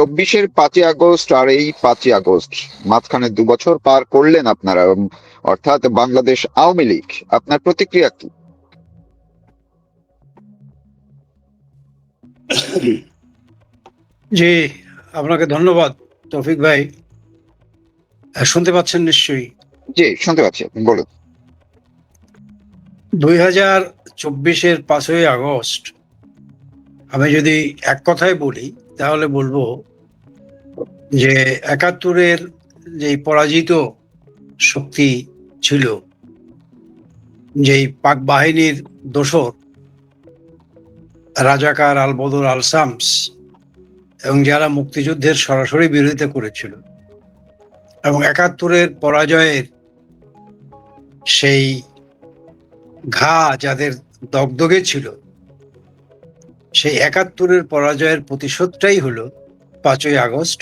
চব্বিশের 5ই আগস্ট আর এই 5ই আগস্ট, মাঝখানে 2 বছর পার করলেন আপনারা, অর্থাৎ বাংলাদেশ আওয়ামী লীগ। আপনার প্রতিক্রিয়া কি? জি, আপনাকে ধন্যবাদ তৌফিক ভাই। শুনতে পাচ্ছেন নিশ্চয়ই। জি, শুনতে পাচ্ছি, আপনি বলুন। 2024-এর 5ই আগস্ট আমি যদি এক কথায় বলি তাহলে বলবো যে 71-এর যেই পরাজিত শক্তি ছিল, যেই পাক বাহিনীর দোসর রাজাকার আলবদর আল শামস এবং যারা মুক্তিযুদ্ধের সরাসরি বিরোধিতা করেছিল, এবং 71-এর পরাজয়ের সেই ঘা যাদের দগদগে ছিল, সেই 71-এর পরাজয়ের প্রতিশোধটাই হলো 5ই আগস্ট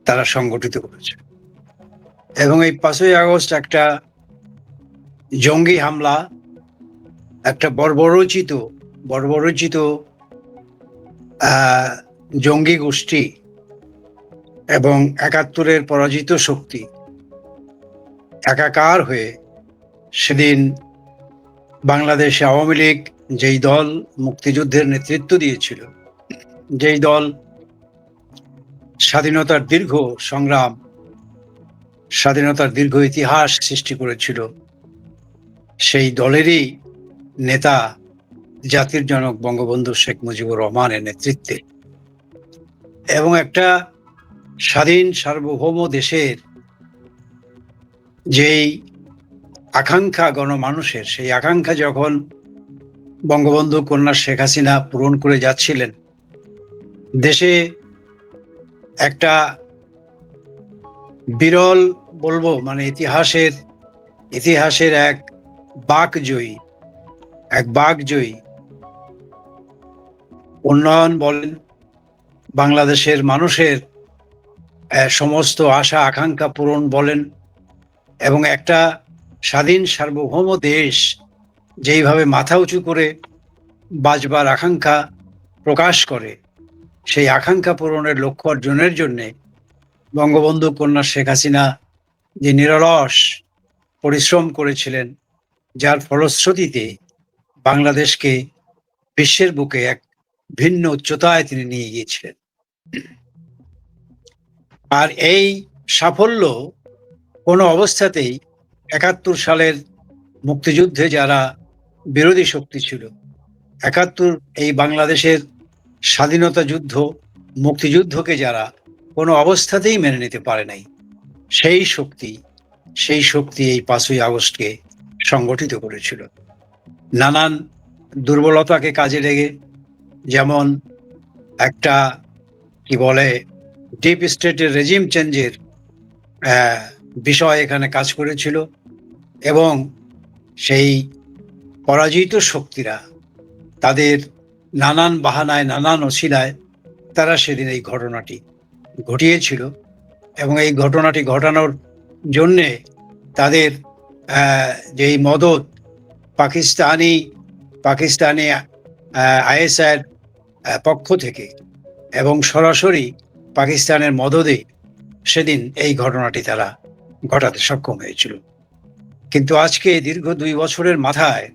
তারা সংগঠিত করেছে। এবং এই 5ই আগস্ট একটা জঙ্গি হামলা, একটা বর্বরচিত জঙ্গি গোষ্ঠী এবং 71-এর পরাজিত শক্তি একাকার হয়ে সেদিন বাংলাদেশে আওয়ামী লীগ, যেই দল মুক্তিযুদ্ধের নেতৃত্ব দিয়েছিল, যেই দল স্বাধীনতার দীর্ঘ সংগ্রাম, স্বাধীনতার দীর্ঘ ইতিহাস সৃষ্টি করেছিল, সেই দলেরই নেতা জাতির জনক বঙ্গবন্ধু শেখ মুজিবুর রহমানের নেতৃত্বে, এবং একটা স্বাধীন সার্বভৌম দেশের যেই আকাঙ্ক্ষা গণমানুষের, সেই আকাঙ্ক্ষা যখন বঙ্গবন্ধু কন্যা শেখ হাসিনা পূরণ করে যাচ্ছিলেন, দেশে একটা বিরল বলবো মানে ইতিহাসের এক বাকজয়ী উন্নয়ন বলেন, বাংলাদেশের মানুষের সমস্ত আশা আকাঙ্ক্ষা পূরণ বলেন, এবং একটা স্বাধীন সার্বভৌম দেশ যেইভাবে মাথা উঁচু করে বাঁচবার আকাঙ্ক্ষা প্রকাশ করে, সেই আকাঙ্ক্ষা পূরণের লক্ষ্য অর্জনের জন্যে বঙ্গবন্ধু কন্যা শেখ হাসিনা যে নিরলস পরিশ্রম করেছিলেন, যার ফলশ্রুতিতে বাংলাদেশকে বিশ্বের বুকে এক ভিন্ন উচ্চতায় তিনি নিয়ে গিয়েছিলেন। আর এই সাফল্য কোনো অবস্থাতেই 71 সালের মুক্তিযুদ্ধে যারা বিরোধী শক্তি ছিল, 71 এই বাংলাদেশের স্বাধীনতা যুদ্ধ, মুক্তিযুদ্ধকে যারা কোনো অবস্থাতেই মেনে নিতে পারে নাই, সেই শক্তি এই 5ই আগস্টকে সংগঠিত করেছিল নানান দুর্বলতাকে কাজে লেগে। যেমন একটা কি বলে ডিপ স্টেটের রেজিম চেঞ্জের বিষয় এখানে কাজ করেছিল, এবং সেই পরাজিত শক্তিরা তাদের নানান বাহানায়, নানান অছিলায় তারা সেদিন এই ঘটনাটি ঘটিয়েছিল, এবং এই ঘটনাটি ঘটানোর জন্যে তাদের যেই মদত পাকিস্তানি আইএসআইয়ের পক্ষ থেকে এবং সরাসরি পাকিস্তানের মদদে সেদিন এই ঘটনাটি তারা ঘটাতে সক্ষম হয়েছিল। কিন্তু আজকে দীর্ঘ 2 বছরের মাথায়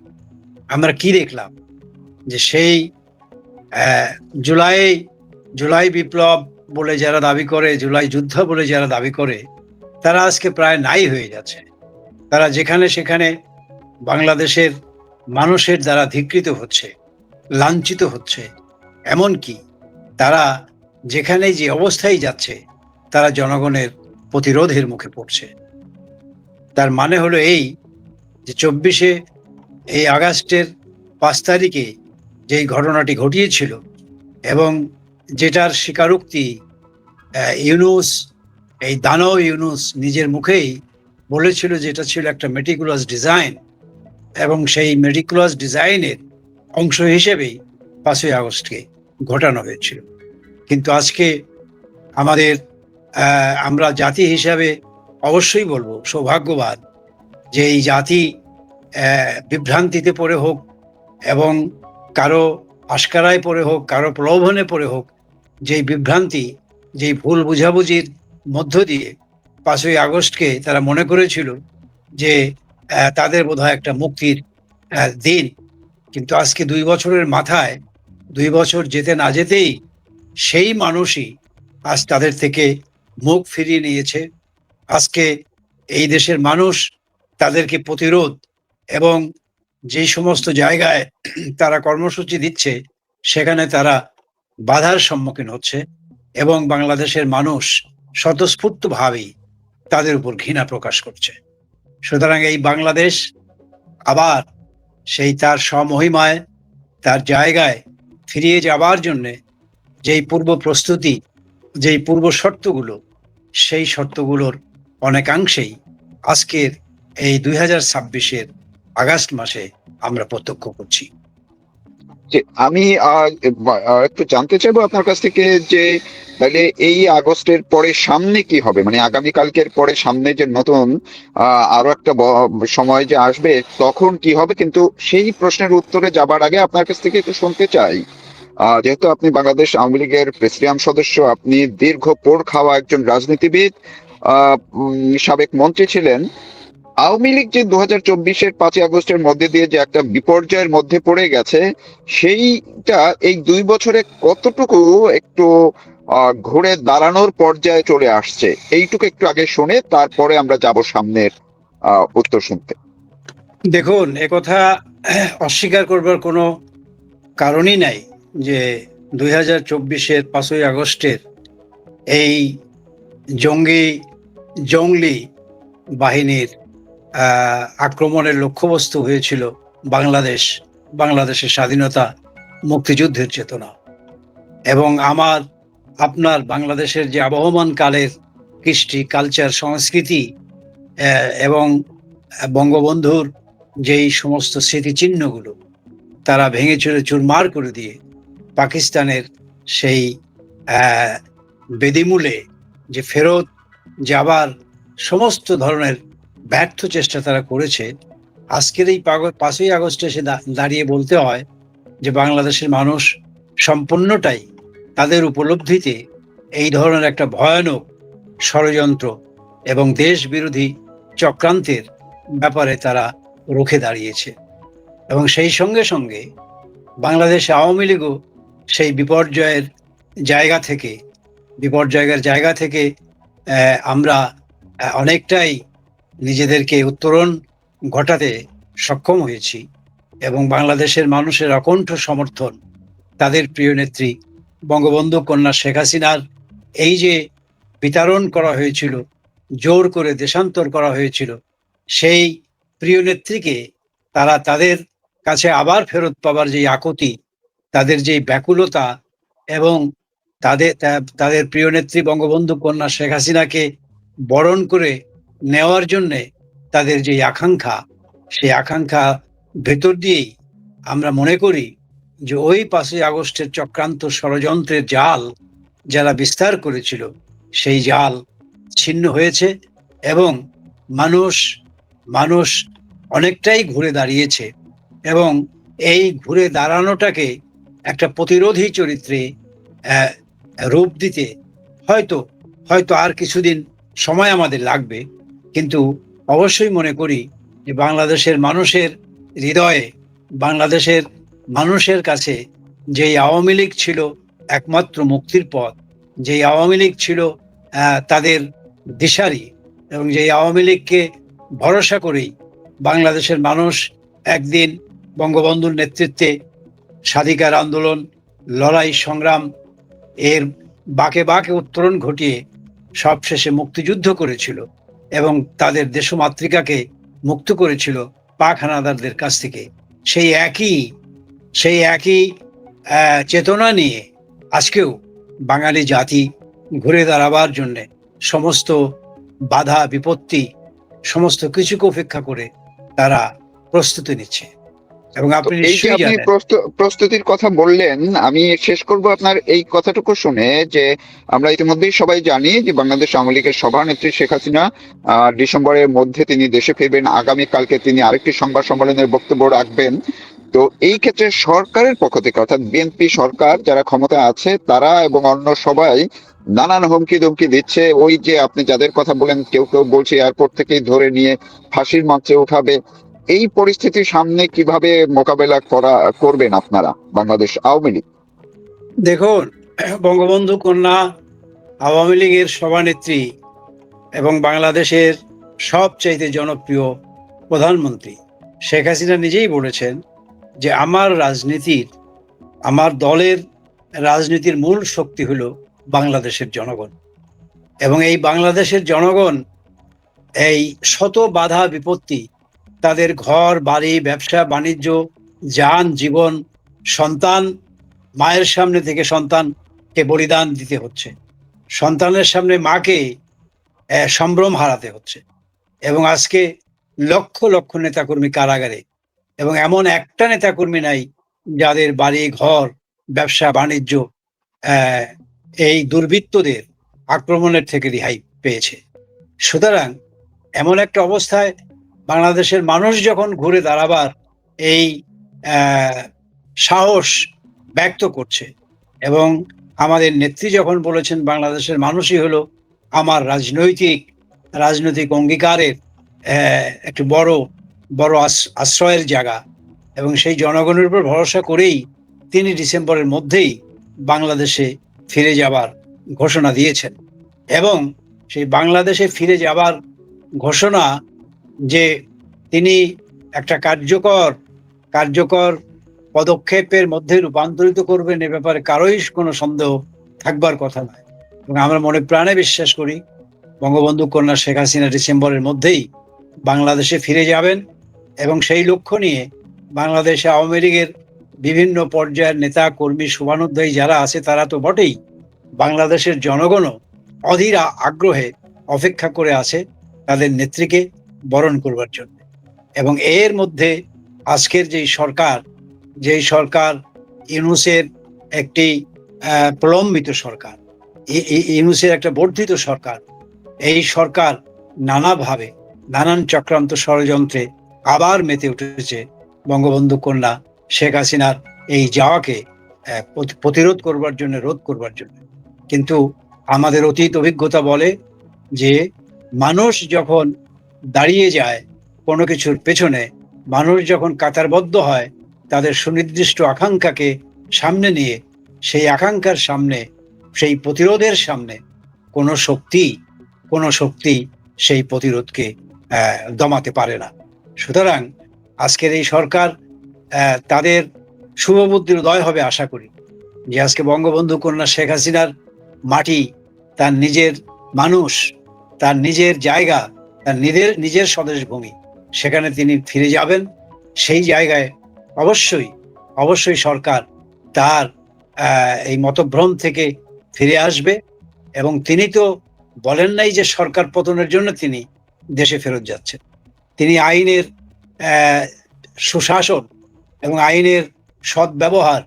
আমরা কি দেখলাম, যে সেই জুলাই বিপ্লব বলে যারা দাবি করে, জুলাই যুদ্ধ বলে যারা দাবি করে, তারা আজকে প্রায় নাই হয়ে যাচ্ছে। তারা যেখানে সেখানে বাংলাদেশের মানুষের দ্বারা ধিক্কৃত হচ্ছে, লাঞ্ছিত হচ্ছে, এমনকি তারা যেখানে যে অবস্থায় যাচ্ছে তারা জনগণের প্রতিরোধের মুখে পড়ছে। তার মানে হলো এই যে 24 আগস্টের 5 তারিখে যেই ঘটনাটি ঘটিয়েছিল, এবং যেটার স্বীকারোক্তি ইউনূস, এই দানব ইউনূস নিজের মুখেই বলেছিল যে এটা ছিল একটা মেটিকুলাস ডিজাইন, এবং সেই মেটিকুলাস ডিজাইনের অংশ হিসেবেই 5ই আগস্টকে ঘটানো হয়েছিল। কিন্তু আজকে আমরা জাতি হিসাবে অবশ্যই বলবো সৌভাগ্যবান, যে এই জাতি বিভ্রান্তিতে পড়ে হোক এবং কারো আশকারায় পড়ে হোক, কারো প্রলোভনে পড়ে হোক, যেই বিভ্রান্তি, যেই ভুল বুঝাবুঝির মধ্য দিয়ে ৫ই আগস্টকে তারা মনে করেছিল যে তাদের বোধহয় একটা মুক্তির দিন। কিন্তু আজকে ২ বছরের মাথায় ২ বছর যেতে না যেতেই সেই মানুষই আজ তাদের থেকে মুখ ফিরিয়ে নিয়েছে। আজকে এই দেশের মানুষ তাদেরকে প্রতিরোধ এবং যেই সমস্ত জায়গায় তারা কর্মসূচি দিচ্ছে সেখানে তারা বাধার সম্মুখীন হচ্ছে এবং বাংলাদেশের মানুষ স্বতঃস্ফূর্তভাবেই তাদের উপর ঘৃণা প্রকাশ করছে। সুতরাং এই বাংলাদেশ আবার সেই তার স্বমহিমায় তার জায়গায় ফিরিয়ে যাবার জন্যে যেই পূর্ব প্রস্তুতি, যেই পূর্ব শর্তগুলো, সেই শর্তগুলোর অনেকাংশেই আজকের এই ২০২৬-এর আগস্ট মাসে আমরা প্রত্যক্ষ করছি। যে আমি একটু জানতে চাইবো আপনার কাছ থেকে যে তাহলে এই আগস্টের পরে সামনে কি হবে, মানে আগামীকালকের পরে সামনে যে নতুন আরো একটা সময় যে আসবে তখন কি হবে, কিন্তু সেই প্রশ্নের উত্তরে যাবার আগে আপনার কাছ থেকে একটু শুনতে চাই, যেহেতু আপনি বাংলাদেশ আওয়ামী লীগের প্রেসিডিয়াম সদস্য, আপনি দীর্ঘ পোড় খাওয়া একজন রাজনীতিবিদ, সাবেক মন্ত্রী ছিলেন। আওয়ামী লীগ যে ২০২৪-এর ৫ই আগস্টের মধ্যে দিয়ে যে একটা বিপর্যয়ের মধ্যে পড়ে গেছে, সেইটা এই ২ বছরে কতটুকু একটু ঘুরে দাঁড়ানোর পর্যায়ে চলে আসছে, এইটুকু একটু আগে শুনে তারপরে আমরা যাব সামনের উত্তর শুনতে। দেখুন, একথা অস্বীকার করবার কোনো কারণই নাই যে ২০২৪-এর ৫ই আগস্টের এই জঙ্গলি বাহিনীর আক্রমণের লক্ষ্যবস্তু হয়েছিল বাংলাদেশের স্বাধীনতা, মুক্তিযুদ্ধের চেতনা এবং আপনার বাংলাদেশের যে আবহমান কালের কৃষ্টি, কালচার, সংস্কৃতি এবং বঙ্গবন্ধুর যেই সমস্ত স্মৃতিচিহ্নগুলো তারা ভেঙে চুরে চুরমার করে দিয়ে পাকিস্তানের সেই বেদিমূলে যে ফেরত যাবার সমস্ত ধরনের ব্যর্থ চেষ্টা তারা করেছে। আজকের এই ৫ই আগস্টে এসে দাঁড়িয়ে বলতে হয় যে বাংলাদেশের মানুষ সম্পূর্ণটাই তাদের উপলব্ধিতে এই ধরনের একটা ভয়ানক ষড়যন্ত্র এবং দেশ বিরোধী চক্রান্তের ব্যাপারে তারা রুখে দাঁড়িয়েছে এবং সেই সঙ্গে সঙ্গে বাংলাদেশ আওয়ামী লীগও সেই বিপর্যয়ের জায়গা থেকে আমরা অনেকটাই নিজেদেরকে উত্তরণ ঘটাতে সক্ষম হয়েছি এবং বাংলাদেশের মানুষের অকণ্ঠ সমর্থন, তাদের প্রিয় নেত্রী বঙ্গবন্ধু কন্যা শেখ হাসিনার এই যে বিতাড়ন করা হয়েছিল, জোর করে দেশান্তর করা হয়েছিল, সেই প্রিয় নেত্রীকে তারা তাদের কাছে আবার ফেরত পাবার যে আকুতি, তাদের যে ব্যাকুলতা এবং তাদের প্রিয় নেত্রী বঙ্গবন্ধু কন্যা শেখ হাসিনাকে বরণ করে নেওয়ার জন্যে তাদের যে আকাঙ্ক্ষা, সেই আকাঙ্ক্ষা ভেতর দিয়েই আমরা মনে করি যে ওই ৫ই আগস্টের চক্রান্ত ষড়যন্ত্রের জাল যারা বিস্তার করেছিল সেই জাল ছিন্ন হয়েছে এবং মানুষ অনেকটাই ঘুরে দাঁড়িয়েছে এবং এই ঘুরে দাঁড়ানোটাকে একটা প্রতিরোধী চরিত্রে রূপ দিতে হয়তো আর কিছুদিন সময় আমাদের লাগবে, কিন্তু অবশ্যই মনে করি যে বাংলাদেশের মানুষের হৃদয়ে, বাংলাদেশের মানুষের কাছে যেই আওয়ামী লীগ ছিল একমাত্র মুক্তির পথ, যেই আওয়ামী লীগ ছিল তাদের দিশারি এবং যেই আওয়ামী লীগকে ভরসা করেই বাংলাদেশের মানুষ একদিন বঙ্গবন্ধুর নেতৃত্বে স্বাধিকার আন্দোলন, লড়াই, সংগ্রাম এর বাঁকে বাঁকে উত্তরণ ঘটিয়ে সবশেষে মুক্তিযুদ্ধ করেছিল এবং তাদের দেশমাতৃকাকে মুক্ত করেছিল পাক হানাদারদের কাছ থেকে। সেই একই চেতনা নিয়ে আজকেও বাঙালি জাতি ঘুরে দাঁড়াবার জন্যে সমস্ত বাধা বিপত্তি, সমস্ত কিছুকে উপেক্ষা করে তারা প্রস্তুতি নিচ্ছে এবং আপনি নিশ্চয়ই জানেন। প্রস্তুতির কথা বললেন, আমি শেষ করব আপনার এই কথাটুকু শুনে যে আমরা ইতিমধ্যেই সবাই জানি যে বাংলাদেশ আওয়ামী লীগের সভানেত্রী শেখ হাসিনা ডিসেম্বরের মধ্যে তিনি দেশে ফিরবেন। আগামীকালকে তিনি আরেকটি সংবাদ সম্মেলনের বক্তব্য রাখবেন। তো এই ক্ষেত্রে সরকারের পক্ষ থেকে অর্থাৎ বিএনপি সরকার যারা ক্ষমতা আছে তারা এবং অন্য সবাই নানান হুমকি ধমকি দিচ্ছে। ওই যে আপনি যাদের কথা বলেন, কেউ কেউ বলছে এয়ারপোর্ট থেকেই ধরে নিয়ে ফাঁসির মঞ্চে উঠাবে। এই পরিস্থিতির সামনে কিভাবে মোকাবেলা করবেন আপনারা, বাংলাদেশ আওয়ামী লীগ? দেখুন, বঙ্গবন্ধু কন্যা আওয়ামী লীগের সভানেত্রী এবং বাংলাদেশের সবচাইতে জনপ্রিয় প্রধানমন্ত্রী শেখ হাসিনা নিজেই বলেছেন যে আমার দলের রাজনীতির মূল শক্তি হলো বাংলাদেশের জনগণ। এবং এই বাংলাদেশের জনগণ এই শত বাধা বিপত্তি, তাদের ঘর বাড়ি ব্যবসা বাণিজ্য যান জীবন, সন্তান, মায়ের সামনে থেকে সন্তানকে বলিদান দিতে হচ্ছে, সন্তানের সামনে মাকে সম্ভ্রম হারাতে হচ্ছে, এবং আজকে লক্ষ লক্ষ নেতাকর্মী কারাগারে, এবং এমন একটা নেতাকর্মী নাই যাদের বাড়ি ঘর ব্যবসা বাণিজ্য এই দুর্বৃত্তদের আক্রমণের থেকে রেহাই পেয়েছে। সুতরাং এমন একটা অবস্থায় বাংলাদেশের মানুষ যখন ঘুরে দাঁড়াবার এই সাহস ব্যক্ত করছে, এবং আমাদের নেত্রী যখন বলেছেন বাংলাদেশের মানুষই হলো আমার রাজনৈতিক অঙ্গীকারের একটি বড় বড় আশ্রয়ের জায়গা, এবং সেই জনগণের উপর ভরসা করেই তিনি ডিসেম্বরের মধ্যেই বাংলাদেশে ফিরে যাবার ঘোষণা দিয়েছেন। এবং সেই বাংলাদেশে ফিরে যাবার ঘোষণা যে তিনি একটা কার্যকর পদক্ষেপের মধ্যে রূপান্তরিত করবেন, এ ব্যাপারে কারোই কোনো সন্দেহ থাকবার কথা নয়। এবং আমরা মনে প্রাণে বিশ্বাস করি বঙ্গবন্ধু কন্যা শেখ হাসিনা ডিসেম্বরের মধ্যেই বাংলাদেশে ফিরে যাবেন, এবং সেই লক্ষ্য নিয়ে বাংলাদেশে আওয়ামী লীগের বিভিন্ন পর্যায়ের নেতা কর্মী শুভানুধ্যায়ী যারা আছে তারা তো বটেই, বাংলাদেশের জনগণও অধীর আগ্রহে অপেক্ষা করে আছে তাদের নেত্রীকে বরণ করবার জন্য। এবং এর মধ্যে আজকের যেই সরকার ইউনূসের একটি প্রলম্বিত সরকার, ইউনূসের একটা বর্ধিত সরকার, এই সরকার নানাভাবে নানান চক্রান্ত ষড়যন্ত্রে আবার মেতে উঠেছে বঙ্গবন্ধু কন্যা শেখ হাসিনার এই যাওয়াকে প্রতিরোধ করবার জন্য, রোধ করবার জন্য। কিন্তু আমাদের অতীত অভিজ্ঞতা বলে যে মানুষ যখন দাঁড়িয়ে যায় কোনো কিছুর পেছনে, মানুষ যখন কাতারবদ্ধ হয় তাদের সুনির্দিষ্ট আকাঙ্ক্ষাকে সামনে নিয়ে, সেই আকাঙ্ক্ষার সামনে, সেই প্রতিরোধের সামনে কোনো শক্তি সেই প্রতিরোধকে দমাতে পারে না। সুতরাং আজকের এই সরকার তাদের শুভবুদ্ধির উদয় হবে আশা করি, যে আজকে বঙ্গবন্ধু কন্যা শেখ হাসিনার মাটি, তার নিজের মানুষ, তার নিজের জায়গা, তার নিজের স্বদেশ ভূমি, সেখানে তিনি ফিরে যাবেন। সেই জায়গায় অবশ্যই সরকার তার এই মতভ্রম থেকে ফিরে আসবে। এবং তিনি তো বলেন নাই যে সরকার পতনের জন্য তিনি দেশে ফেরত যাচ্ছেন। তিনি আইনের সুশাসন এবং আইনের সদ্ব্যবহার,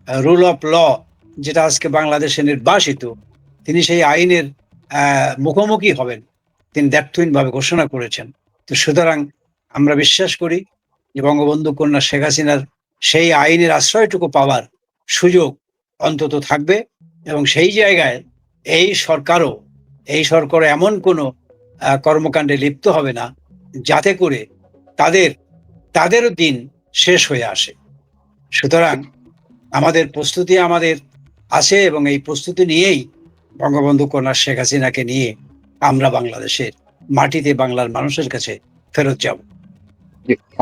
রুল অফ ল, যেটা আজকে বাংলাদেশে নির্বাসিত, তিনি সেই আইনের মুখোমুখি হবেন, তিনি দ্ব্যর্থহীনভাবে ঘোষণা করেছেন। তো সুতরাং আমরা বিশ্বাস করি যে বঙ্গবন্ধু কন্যা শেখ হাসিনার সেই আইনের আশ্রয়টুকু পাওয়ার সুযোগ অন্তত থাকবে, এবং সেই জায়গায় এই সরকারও এমন কোনো কর্মকাণ্ডে লিপ্ত হবে না যাতে করে তাদেরও দিন শেষ হয়ে আসে। সুতরাং আমাদের প্রস্তুতি আছে, এবং এই প্রস্তুতি নিয়েই বঙ্গবন্ধু কন্যা শেখ হাসিনাকে নিয়ে আমরা বাংলাদেশের মাটিতে বাংলার মানুষের কাছে ফেরত যাব।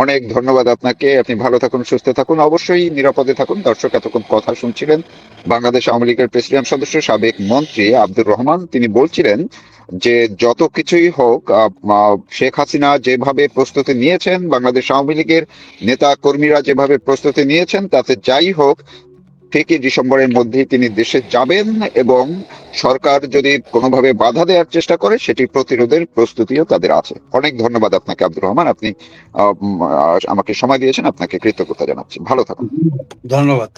অনেক ধন্যবাদ আপনাকে। আপনি ভালো থাকুন, সুস্থ থাকুন, অবশ্যই নিরাপদে থাকুন। দর্শক এতক্ষণ কথা শুনছিলেন বাংলাদেশ আওয়ামী লীগের প্রেসিডিয়াম সদস্য সাবেক মন্ত্রী আব্দুর রহমান। তিনি বলছিলেন যে যত কিছুই হোক, শেখ হাসিনা যেভাবে প্রস্তুতি নিয়েছেন, বাংলাদেশ আওয়ামী লীগের নেতা কর্মীরা যেভাবে প্রস্তুতি নিয়েছেন, তাতে যাই হোক ঠিকই ডিসেম্বরের মধ্যেই তিনি দেশে যাবেন, এবং সরকার যদি কোনোভাবে বাধা দেওয়ার চেষ্টা করে সেটি প্রতিরোধের প্রস্তুতিও তাদের আছে। অনেক ধন্যবাদ আপনাকে আব্দুর রহমান, আপনি আমাকে সময় দিয়েছেন, আপনাকে কৃতজ্ঞতা জানাচ্ছি। ভালো থাকুন। ধন্যবাদ।